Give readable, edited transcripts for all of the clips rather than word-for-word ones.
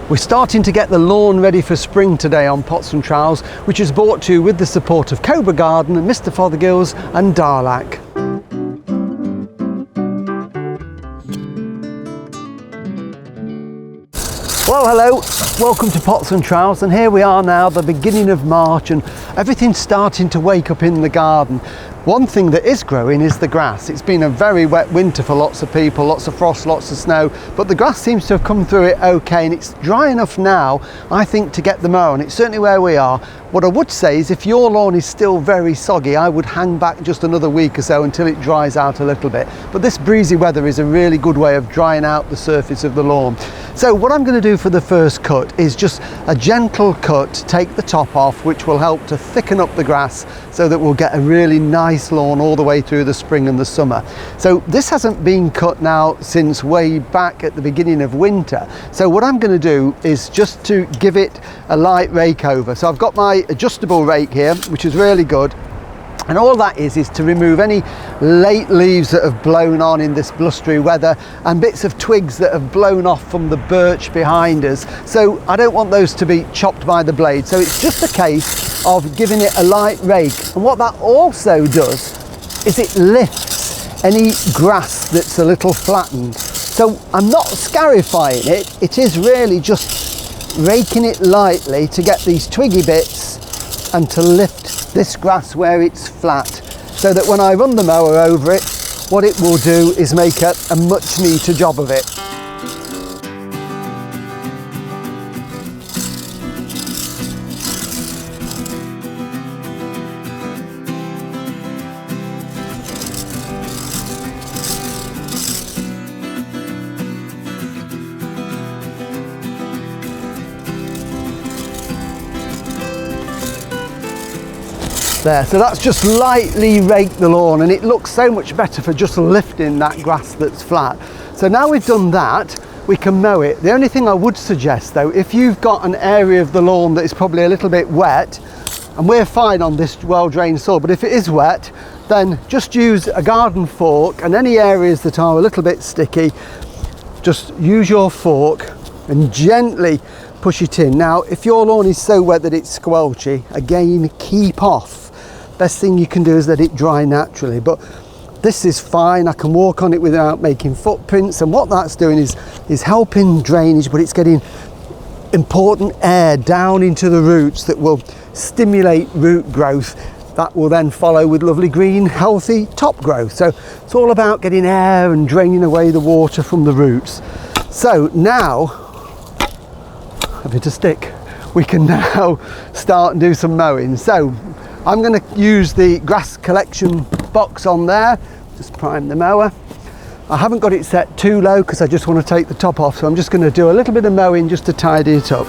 We're starting to get the lawn ready for spring today on Pots and Trowels, which is brought to you with the support of Cobra Garden, Mr Fothergills and Darlac. Well, hello, welcome to Pots and Trowels, and here we are now, the beginning of March, and everything's starting to wake up in the garden. One thing that is growing is the grass. It's been a very wet winter for lots of people, lots of frost, lots of snow, but the grass seems to have come through it okay, and it's dry enough now, I think, to get the mow on. It's certainly where we are. What I would say is if your lawn is still very soggy, I would hang back just another week or so until it dries out a little bit. But this breezy weather is a really good way of drying out the surface of the lawn. So what I'm going to do for the first cut is just a gentle cut to take the top off, which will help to thicken up the grass so that we'll get a really nice lawn all the way through the spring and the summer. So this hasn't been cut now since way back at the beginning of winter. So what I'm going to do is just to give it a light rake over. So I've got my adjustable rake here, which is really good. And all that is to remove any late leaves that have blown on in this blustery weather and bits of twigs that have blown off from the birch behind us. So I don't want those to be chopped by the blade. So it's just a case of giving it a light rake. And what that also does is it lifts any grass that's a little flattened. So I'm not scarifying it. It is really just raking it lightly to get these twiggy bits and to lift this grass where it's flat, so that when I run the mower over it, what it will do is make a much neater job of it. There, so that's just lightly raked the lawn, and it looks so much better for just lifting that grass that's flat. So now we've done that, we can mow it. The only thing I would suggest though, if you've got an area of the lawn that is probably a little bit wet, and we're fine on this well-drained soil, but if it is wet, then just use a garden fork, and any areas that are a little bit sticky, just use your fork and gently push it in. Now, if your lawn is so wet that it's squelchy, again, keep off. Best thing you can do is let it dry naturally, but this is fine. I can walk on it without making footprints, and what that's doing is helping drainage, but it's getting important air down into the roots that will stimulate root growth. That will then follow with lovely green, healthy top growth. So it's all about getting air and draining away the water from the roots. So now, a bit of stick, we can now start and do some mowing. So I'm going to use the grass collection box on there, just prime the mower. I haven't got it set too low because I just want to take the top off, so I'm just going to do a little bit of mowing just to tidy it up.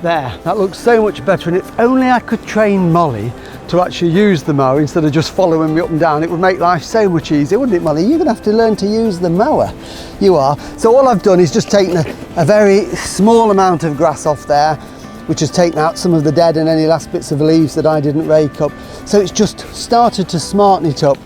There, that looks so much better, and if only I could train Molly to actually use the mower instead of just following me up and down, it would make life so much easier, wouldn't it, Molly? You're going to have to learn to use the mower. You are. So all I've done is just taken a very small amount of grass off there, which has taken out some of the dead and any last bits of leaves that I didn't rake up. So it's just started to smarten it up,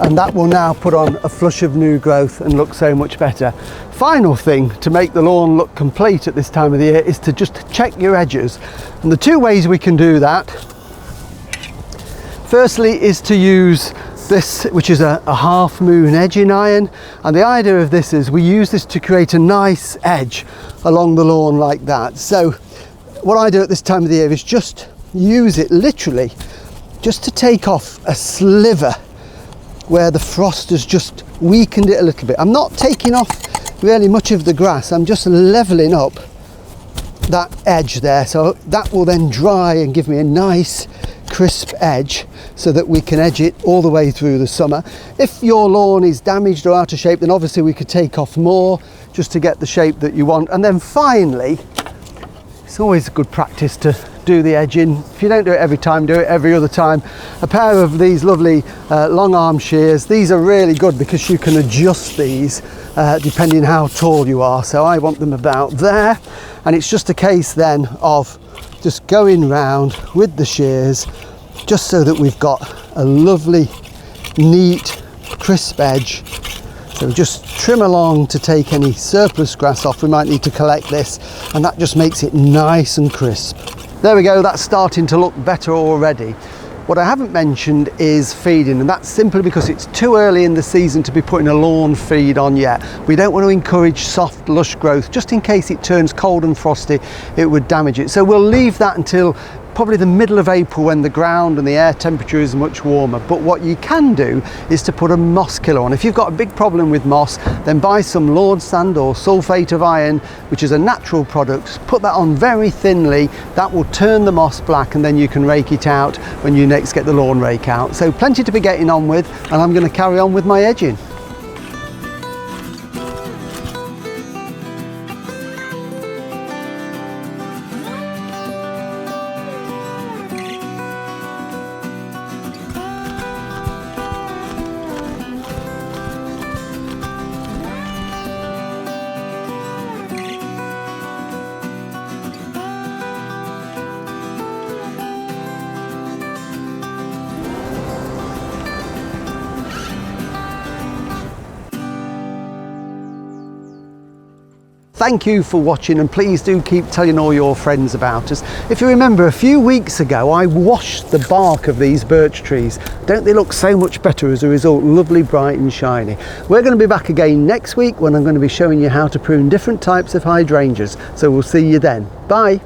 and that will now put on a flush of new growth and look so much better. Final thing to make the lawn look complete at this time of the year is to just check your edges. And the two ways we can do that, firstly, is to use this, which is a half moon edging iron, and the idea of this is we use this to create a nice edge along the lawn like that. So what I do at this time of the year is just use it literally just to take off a sliver where the frost has just weakened it a little bit. I'm not taking off really much of the grass, I'm just leveling up that edge there, so that will then dry and give me a nice crisp edge so that we can edge it all the way through the summer. If your lawn is damaged or out of shape, then obviously we could take off more just to get the shape that you want. And then finally, it's always a good practice to do the edging. If you don't do it every time, do it every other time. A pair of these lovely long arm shears. These are really good because you can adjust these depending how tall you are. So I want them about there, and it's just a case then of just going round with the shears just so that we've got a lovely, neat, crisp edge. So just trim along to take any surplus grass off. We might need to collect this, and that just makes it nice and crisp. There we go, that's starting to look better already. What I haven't mentioned is feeding, and that's simply because it's too early in the season to be putting a lawn feed on yet. We don't want to encourage soft, lush growth, just in case it turns cold and frosty, it would damage it. So we'll leave that until probably the middle of April when the ground and the air temperature is much warmer. But what you can do is to put a moss killer on. If you've got a big problem with moss, then buy some Lord sand or sulphate of iron, which is a natural product. Put that on very thinly. That will turn the moss black, and then you can rake it out when you next get the lawn rake out. So plenty to be getting on with, and I'm going to carry on with my edging. Thank you for watching, and please do keep telling all your friends about us. If you remember, a few weeks ago I washed the bark of these birch trees. Don't they look so much better as a result? Lovely, bright and shiny. We're going to be back again next week when I'm going to be showing you how to prune different types of hydrangeas. So we'll see you then. Bye.